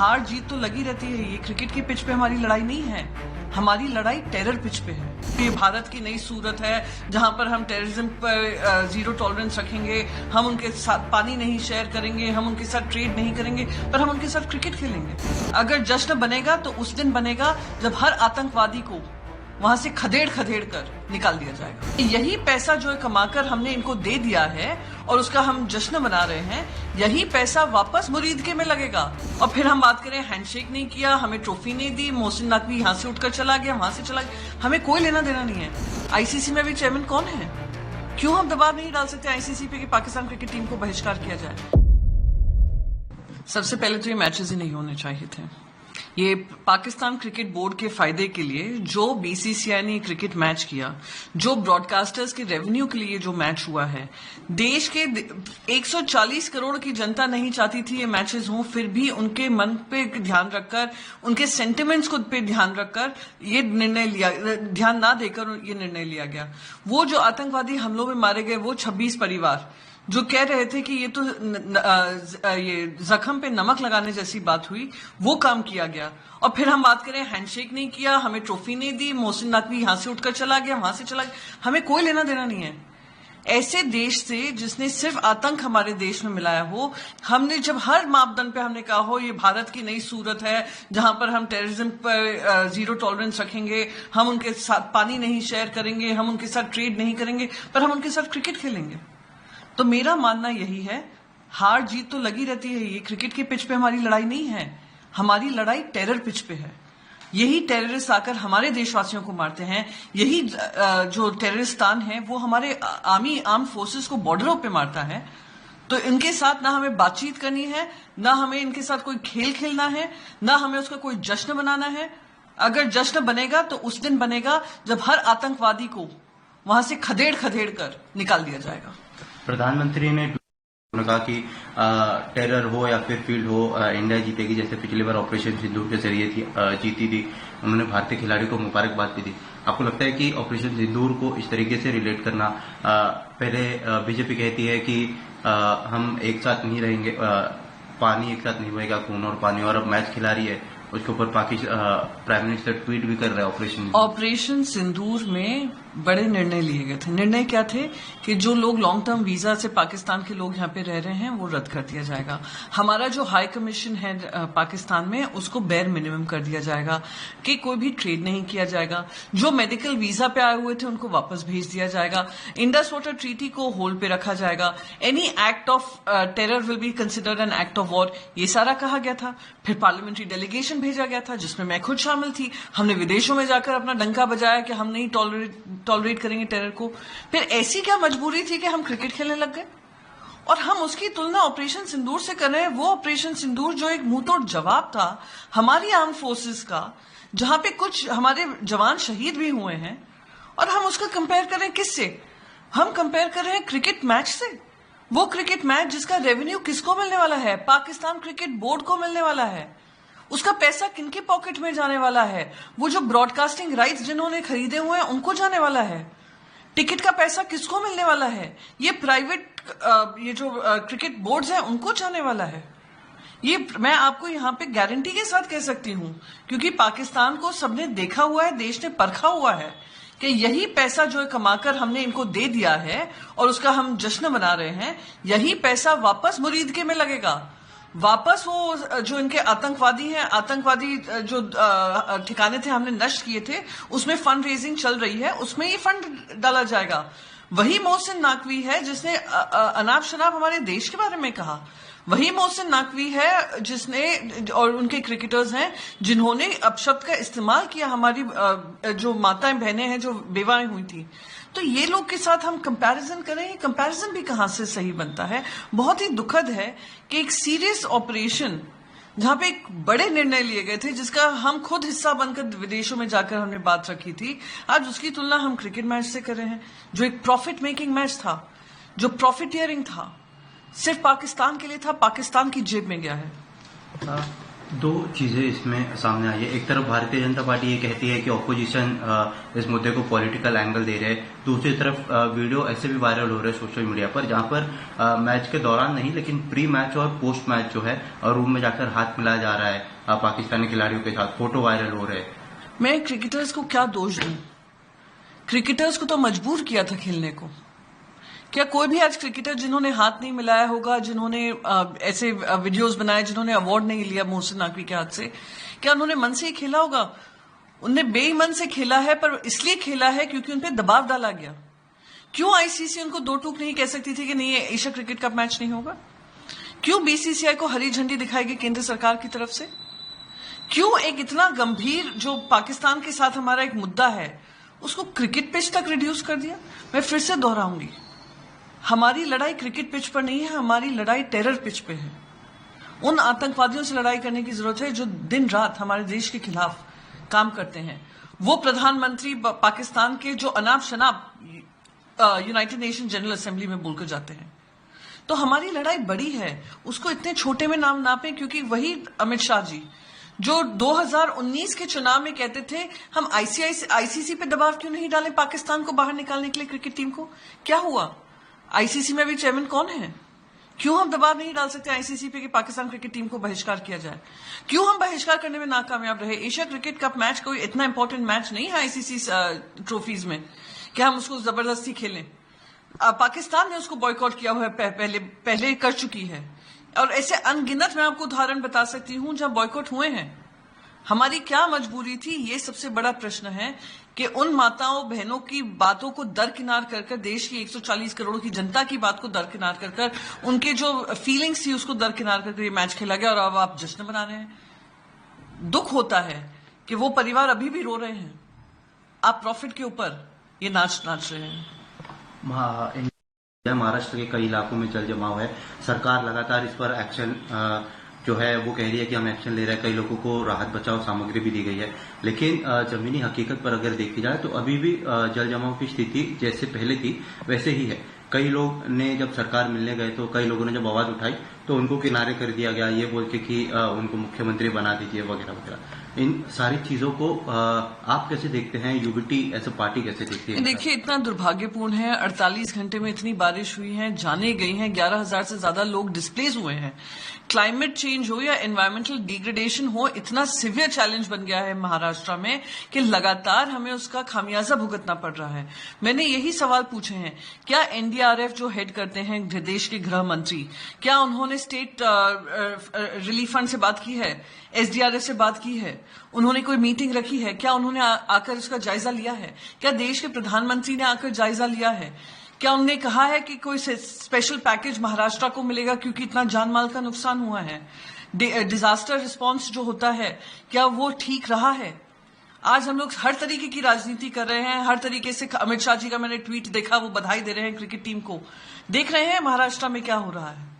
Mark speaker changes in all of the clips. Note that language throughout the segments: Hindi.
Speaker 1: हार जीत तो लगी रहती है। ये क्रिकेट की पिच पे हमारी लड़ाई नहीं है, हमारी लड़ाई टेरर पिच पे है। ये भारत की नई सूरत है जहां पर हम टेररिज्म पर जीरो टॉलरेंस रखेंगे, हम उनके साथ पानी नहीं शेयर करेंगे, हम उनके साथ ट्रेड नहीं करेंगे, पर हम उनके साथ क्रिकेट खेलेंगे। अगर जश्न बनेगा तो उस दिन बनेगा जब हर आतंकवादी को वहां से खदेड़ कर निकाल दिया जाएगा। यही पैसा जो कमाकर हमने इनको दे दिया है और उसका हम जश्न मना रहे हैं, यही पैसा वापस मुरीद के में लगेगा। और फिर हम बात करें हैंडशेक नहीं किया, हमें ट्रॉफी नहीं दी, मोहसिन नकवी यहाँ से उठकर चला गया, वहां से चला गया, हमें कोई लेना देना नहीं है। आईसीसी में भी चेयरमैन कौन है? क्यों हम दबाव नहीं डाल सकते आईसीसी पे कि पाकिस्तान क्रिकेट टीम को बहिष्कार किया जाए? सबसे पहले तो ये मैचेस ही नहीं होने चाहिए थे। ये पाकिस्तान क्रिकेट बोर्ड के फायदे के लिए जो बीसीसीआई ने क्रिकेट मैच किया, जो ब्रॉडकास्टर्स के रेवेन्यू के लिए जो मैच हुआ है, देश के 140 करोड़ की जनता नहीं चाहती थी ये मैचेस हों, फिर भी उनके मन पे ध्यान रखकर, उनके सेंटिमेंट्स को पे ध्यान रखकर ये निर्णय लिया, ध्यान ना देकर ये निर्णय लिया गया। वो जो आतंकवादी हमलों में मारे गए, वो 26 परिवार जो कह रहे थे कि ये तो ये जख्म पे नमक लगाने जैसी बात हुई, वो काम किया गया। और फिर हम बात करें हैंडशेक नहीं किया, हमें ट्रॉफी नहीं दी, मोहसिन नकवी यहां से उठकर चला गया, वहां से चला गया, हमें कोई लेना देना नहीं है। ऐसे देश से जिसने सिर्फ आतंक हमारे देश में मिलाया हो, हमने जब हर मापदंड पे हमने कहा हो ये भारत की नई सूरत है जहां पर हम टेररिज्म पर जीरो टॉलरेंस रखेंगे, हम उनके साथ पानी नहीं शेयर करेंगे, हम उनके साथ ट्रेड नहीं करेंगे, पर हम उनके साथ क्रिकेट खेलेंगे। तो मेरा मानना यही है, हार जीत तो लगी रहती है। ये क्रिकेट की पिच पे हमारी लड़ाई नहीं है, हमारी लड़ाई टेरर पिच पे है। यही टेररिस्ट आकर हमारे देशवासियों को मारते हैं, यही जो टेररिस्तान है वो हमारे आर्म फोर्सेस को बॉर्डरों पे मारता है। तो इनके साथ ना हमें बातचीत करनी है, ना हमें इनके साथ कोई खेल खेलना है, ना हमें उसका कोई जश्न मनाना है। अगर जश्न बनेगा तो उस दिन बनेगा जब हर आतंकवादी को वहां से खदेड़ कर निकाल दिया जाएगा।
Speaker 2: प्रधानमंत्री ने कहा कि टेरर हो या फिर फील्ड हो, इंडिया जीतेगी, जैसे पिछली बार ऑपरेशन सिंदूर के जरिए जीती थी। उन्होंने भारतीय खिलाड़ी को मुबारकबाद भी दी। आपको लगता है कि ऑपरेशन सिंदूर को इस तरीके से रिलेट करना, पहले बीजेपी कहती है कि हम एक साथ नहीं रहेंगे, पानी एक साथ नहीं बहेगा, खून और पानी, और अब मैच खिला रही है, उसके ऊपर प्राइम मिनिस्टर ट्वीट भी कर रहे हैं।
Speaker 1: ऑपरेशन सिंदूर में बड़े निर्णय लिए गए थे। निर्णय क्या थे कि जो लोग लॉन्ग टर्म वीजा से पाकिस्तान के लोग यहाँ पे रह रहे हैं वो रद्द कर दिया जाएगा। हमारा जो हाई कमीशन है पाकिस्तान में, उसको बेयर मिनिमम कर दिया जाएगा कि कोई भी ट्रेड नहीं किया जाएगा। जो मेडिकल वीजा पे आए हुए थे उनको वापस भेज दिया जाएगा। इंडस वाटर ट्रीटी को होल्ड पे रखा जाएगा। Any act of terror will be considered an act of war, ये सारा कहा गया था। फिर पार्लियामेंट्री डेलीगेशन भेजा गया था जिसमें मैं खुद शामिल थी। हमने विदेशों में जाकर अपना डंका बजाया कि हम नहीं टॉलरेट करेंगे टेरर को। फिर ऐसी क्या मजबूरी थी कि हम क्रिकेट खेलने लग गए? और हम उसकी तुलना ऑपरेशन सिंदूर से कर रहे हैं। वो ऑपरेशन सिंदूर जो एक मुंहतोड़ जवाब था हमारी आर्म फोर्सेस का, जहां पे कुछ हमारे जवान शहीद भी हुए हैं, और हम उसका कंपेयर करें किससे? हम कंपेयर कर रहे हैं क्रिकेट मैच से। वो क्रिकेट मैच जिसका रेवेन्यू किसको मिलने वाला है? पाकिस्तान क्रिकेट बोर्ड को मिलने वाला है। उसका पैसा किनके पॉकेट में जाने वाला है? वो जो ब्रॉडकास्टिंग राइट्स जिन्होंने खरीदे हुए हैं उनको जाने वाला है। टिकट का पैसा किसको मिलने वाला है? ये प्राइवेट ये जो क्रिकेट बोर्ड्स हैं उनको जाने वाला है। ये मैं आपको यहाँ पे गारंटी के साथ कह सकती हूँ, क्योंकि पाकिस्तान को सबने देखा हुआ है, देश ने परखा हुआ है कि यही पैसा जो कमाकर हमने इनको दे दिया है और उसका हम जश्न मना रहे हैं, यही पैसा वापस मुरीद के में लगेगा। वापस वो जो इनके आतंकवादी हैं, आतंकवादी जो ठिकाने थे हमने नष्ट किए थे, उसमें फंड रेजिंग चल रही है, उसमें ये फंड डाला जाएगा। वही मोहसिन नकवी है जिसने अनाब शनाब हमारे देश के बारे में कहा। वही मोहसिन नकवी है जिसने, और उनके क्रिकेटर्स हैं जिन्होंने अपशब्द का इस्तेमाल किया हमारी जो माताएं बहनें हैं जो बेवाएं हुई थी। तो ये लोग के साथ हम कंपैरिजन करें, कंपैरिजन भी कहां से सही बनता है? बहुत ही दुखद है कि एक सीरियस ऑपरेशन जहां पे एक बड़े निर्णय लिए गए थे, जिसका हम खुद हिस्सा बनकर विदेशों में जाकर हमने बात रखी थी, आज उसकी तुलना हम क्रिकेट मैच से कर रहे हैं, जो एक प्रॉफिट मेकिंग मैच था, जो प्रॉफिटियरिंग था, सिर्फ पाकिस्तान के लिए था, पाकिस्तान की जेब में गया है।
Speaker 2: दो चीजें इसमें सामने आई है। एक तरफ भारतीय जनता पार्टी ये कहती है कि ऑपोजिशन इस मुद्दे को पॉलिटिकल एंगल दे रहे हैं, दूसरी तरफ वीडियो ऐसे भी वायरल हो रहे हैं सोशल मीडिया पर जहां पर मैच के दौरान नहीं लेकिन प्री मैच और पोस्ट मैच जो है रूम में जाकर हाथ मिलाया जा रहा है पाकिस्तानी खिलाड़ियों के साथ, फोटो वायरल हो रहे हैं।
Speaker 1: मैं क्रिकेटर्स को क्या दोष दूं? क्रिकेटर्स को तो मजबूर किया था खेलने को। क्या कोई भी आज क्रिकेटर जिन्होंने हाथ नहीं मिलाया होगा, जिन्होंने ऐसे वीडियोस बनाए, जिन्होंने अवार्ड नहीं लिया मोहसिन नकवी के हाथ से, क्या उन्होंने मन से ही खेला होगा? उनने बेईमान से खेला है, पर इसलिए खेला है क्योंकि उन पर दबाव डाला गया। क्यों आईसीसी उनको दो टूक नहीं कह सकती थी कि नहीं, एशिया क्रिकेट कप मैच नहीं होगा? क्यों बीसीसीआई को हरी झंडी दिखाई गई केंद्र सरकार की तरफ से? क्यों एक इतना गंभीर जो पाकिस्तान के साथ हमारा एक मुद्दा है उसको क्रिकेट पिच तक रिड्यूस कर दिया? मैं फिर से दोहराऊंगी, हमारी लड़ाई क्रिकेट पिच पर नहीं है, हमारी लड़ाई टेरर पिच पे है। उन आतंकवादियों से लड़ाई करने की जरूरत है जो दिन रात हमारे देश के खिलाफ काम करते हैं। वो प्रधानमंत्री पाकिस्तान के जो अनाप शनाप यूनाइटेड नेशन जनरल असेंबली में बोलकर जाते हैं। तो हमारी लड़ाई बड़ी है, उसको इतने छोटे में नाम नापे, क्योंकि वही अमित शाह जी जो 2019 के चुनाव में कहते थे हम आईसीसी पे दबाव क्यों नहीं डालें पाकिस्तान को बाहर निकालने के लिए क्रिकेट टीम को, क्या हुआ? आईसीसी में भी चेयरमैन कौन है? क्यों हम दबाव नहीं डाल सकते आईसीसी पे कि पाकिस्तान क्रिकेट टीम को बहिष्कार किया जाए? क्यों हम बहिष्कार करने में नाकामयाब रहे? एशिया क्रिकेट कप मैच कोई इतना इंपॉर्टेंट मैच नहीं है आईसीसी ट्रॉफीज में कि हम उसको जबरदस्ती खेलें। पाकिस्तान ने उसको बॉयकॉट किया हुआ है, पहले कर चुकी है, और ऐसे अनगिनत मैं आपको उदाहरण बता सकती हूं जहां बॉयकॉट हुए हैं। हमारी क्या मजबूरी थी, ये सबसे बड़ा प्रश्न है कि उन माताओं बहनों की बातों को दरकिनार कर देश की 140 करोड़ की जनता की बात को दरकिनार कर उनके जो फीलिंग्स थी उसको दरकिनार करके ये मैच खेला गया, और अब आप जश्न मना रहे हैं। दुख होता है कि वो परिवार अभी भी रो रहे हैं, आप प्रॉफिट के ऊपर ये नाच रहे हैं।
Speaker 2: महाराष्ट्र के कई इलाकों में जल जमाव है, सरकार लगातार इस पर एक्शन जो है वो कह रही है कि हम एक्शन ले रहे हैं, कई लोगों को राहत बचाव सामग्री भी दी गई है, लेकिन जमीनी हकीकत पर अगर देखी जाए तो अभी भी जल जमाव की स्थिति जैसे पहले थी वैसे ही है। कई लोग ने जब सरकार मिलने गए तो कई लोगों ने जब आवाज उठाई तो उनको किनारे कर दिया गया, ये बोल के कि उनको मुख्यमंत्री बना दीजिए वगैरह वगैरह। इन सारी चीजों को आप कैसे देखते हैं? यूबीटी एज अ पार्टी कैसे देखती है?
Speaker 1: देखिए, इतना दुर्भाग्यपूर्ण है, 48 घंटे में इतनी बारिश हुई है, जाने गई हैं, 11,000 से ज्यादा लोग डिस्प्लेस हुए हैं। क्लाइमेट चेंज हो या एनवायरमेंटल डिग्रेडेशन हो, इतना सिवियर चैलेंज बन गया है महाराष्ट्र में कि लगातार हमें उसका खामियाजा भुगतना पड़ रहा है। मैंने यही सवाल पूछे हैं, क्या एनडीआरएफ जो हेड करते हैं देश के गृह मंत्री, क्या उन्होंने स्टेट रिलीफ फंड से बात की है, एसडीआरएफ से बात की है, उन्होंने कोई मीटिंग रखी है, क्या उन्होंने आकर उसका जायजा लिया है, क्या देश के प्रधानमंत्री ने आकर जायजा लिया है, क्या उन्होंने कहा है कि कोई स्पेशल पैकेज महाराष्ट्र को मिलेगा क्योंकि इतना जान माल का नुकसान हुआ है? डिजास्टर रिस्पांस जो होता है क्या वो ठीक रहा है? आज हम लोग हर तरीके की राजनीति कर रहे हैं, हर तरीके से अमित शाह जी का मैंने ट्वीट देखा, वो बधाई दे रहे हैं क्रिकेट टीम को। देख रहे हैं महाराष्ट्र में क्या हो रहा है,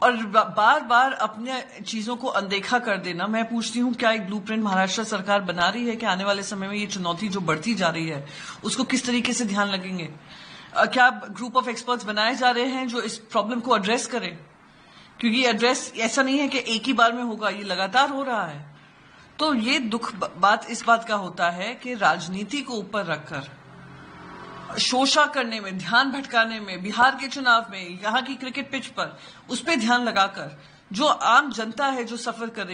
Speaker 1: और बार बार अपने चीजों को अनदेखा कर देना। मैं पूछती हूं, क्या एक ब्लूप्रिंट महाराष्ट्र सरकार बना रही है कि आने वाले समय में ये चुनौती जो बढ़ती जा रही है उसको किस तरीके से ध्यान लगेंगे? क्या ग्रुप ऑफ एक्सपर्ट्स बनाए जा रहे हैं जो इस प्रॉब्लम को एड्रेस करें? क्योंकि एड्रेस ऐसा नहीं है कि एक ही बार में होगा, ये लगातार हो रहा है। तो ये दुख बात इस बात का होता है कि राजनीति को ऊपर रखकर शोषा करने में, ध्यान भटकाने में, बिहार के चुनाव में, यहाँ की क्रिकेट पिच पर उस पर ध्यान लगाकर जो आम जनता है जो सफर कर रही